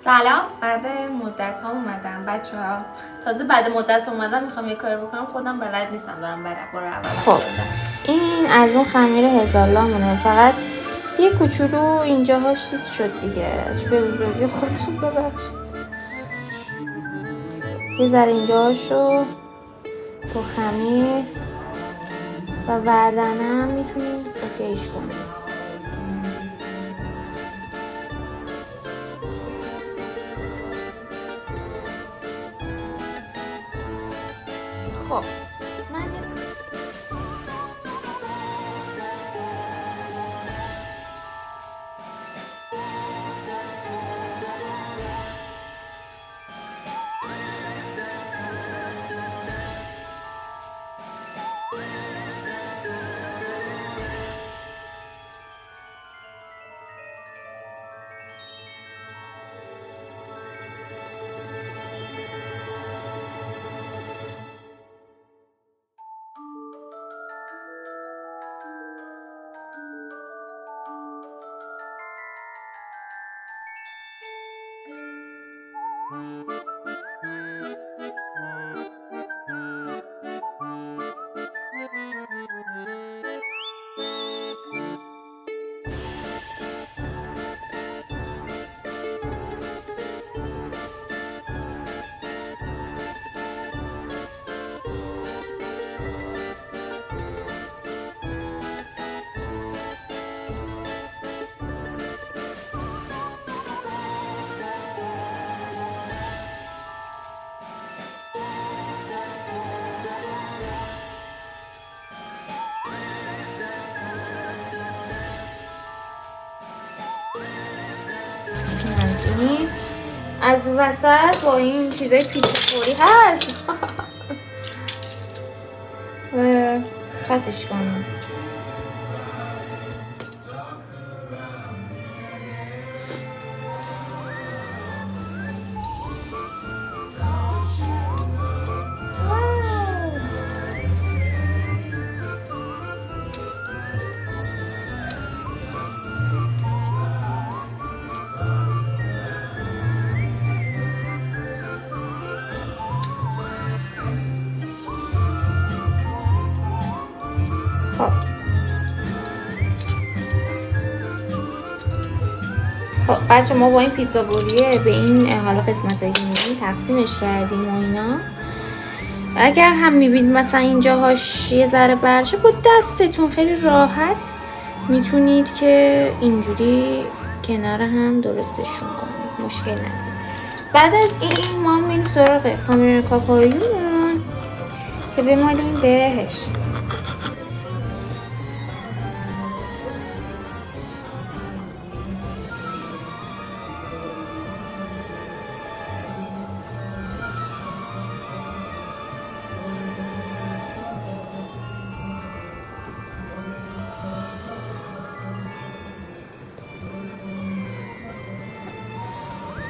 سلام. بعد مدت ها اومدم بچه ها. تازه بعد مدت اومدم میخوام یه کاری بکنم خودم بلد نیستم دارم برو اول. خب این از اون خمیر هزارلامونه، فقط یه کوچولو اینجاهاش چیز شد دیگه. به بزرگی خودتون ببخش. یه ذره اینجاهاشو تو خمیر و وردنم میتونیم اوکیش کنیم. خب من از وسط با این چیزای پیچ فوری هست و قطعش کنم. خب بچه ما با این پیتزا بوریه به این حالا قسمت هایی میبینیم تقسیمش کردیم و اینا. اگر هم میبینید مثلا اینجاهاش یه ذره برشه با دستتون خیلی راحت میتونید که اینجوری کنار هم درستشون کنید، مشکل نداره. بعد از این ما میریم سراغ خمیر کاکائویمون که بمالیم بهش.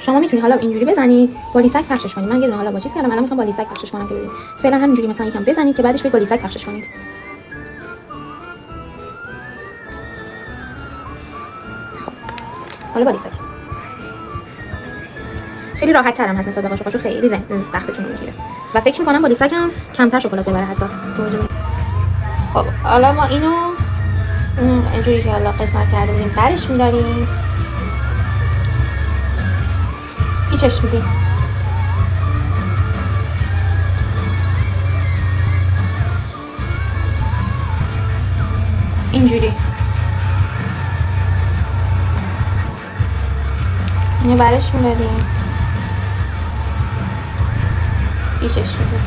شما میتونید حالا اینجوری بزنید با لیسک پخشش کنید. من یه دونه حالا با چیز کردم، الان میخوام با لیسک پخشش کنم که ببینید. فعلا همینجوری مثلا یکم بزنید که بعدش برید با لیسک پخشش کنید. خب حالا با لیسک خیلی راحت ترم هست نسبت به قاشقاشو، خیلی وقتتون میگیره و فکر میکنم با لیسک هم کمتر شکلات ببره حتی. خب حالا ما اینو اینجوری که حالا قسمت کرده بودیم برش می‌داریم، پیچش میدیم. اینجوری اینو برش میداریم، پیچش میدیم.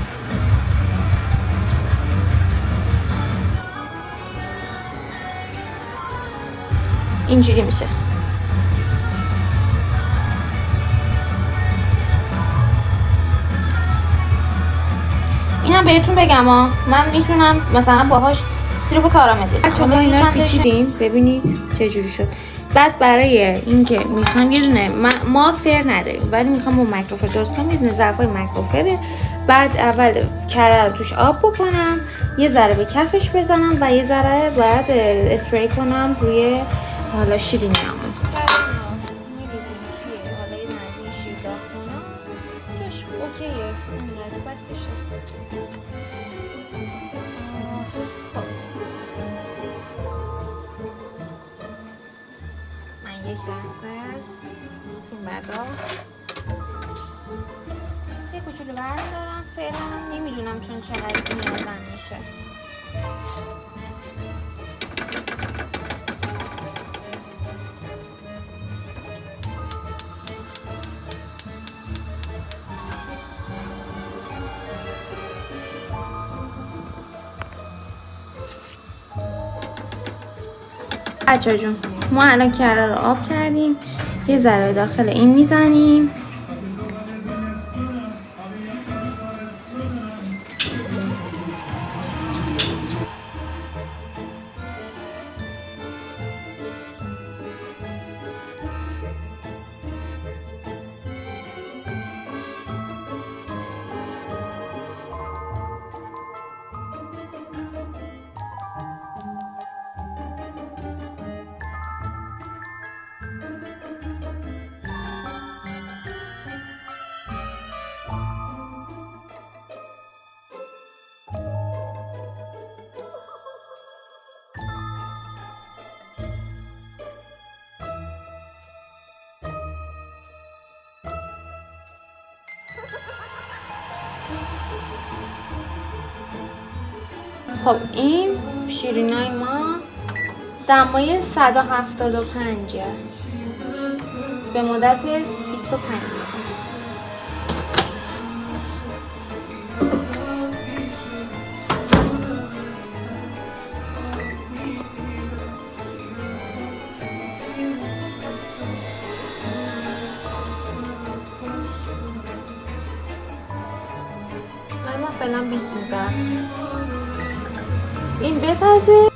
اینجوری میشه. اینم بهتون بگم من میتونم مثلا باهاش سیرپ کارامل بزنم. ما اینا پیچیدیم ببینید چه جوری شد. بعد برای اینکه میخوام یه دونه ما فر نداریم ولی میخوام با مایکروفر درست کنم، یه دونه ظرفای مایکروفره. بعد اول کره رو توش آب بکنم، یه ذره به کفش بزنم و یه ذره بعد اسپری کنم روی حالا شیرینیامون. کردی بستش شد. خب من یک لحظه فیلم بردار یه کوچولو بردارم. فعلا هم نمیدونم چون چقدر نیازم میشه. بچه جون ما الان کره رو آب کردیم، یه ذره داخل این میزنیم. خب این شیرینای ما دمای 175 به مدت 25 دقیقه. من فعلا 20 میذارم این بپزه.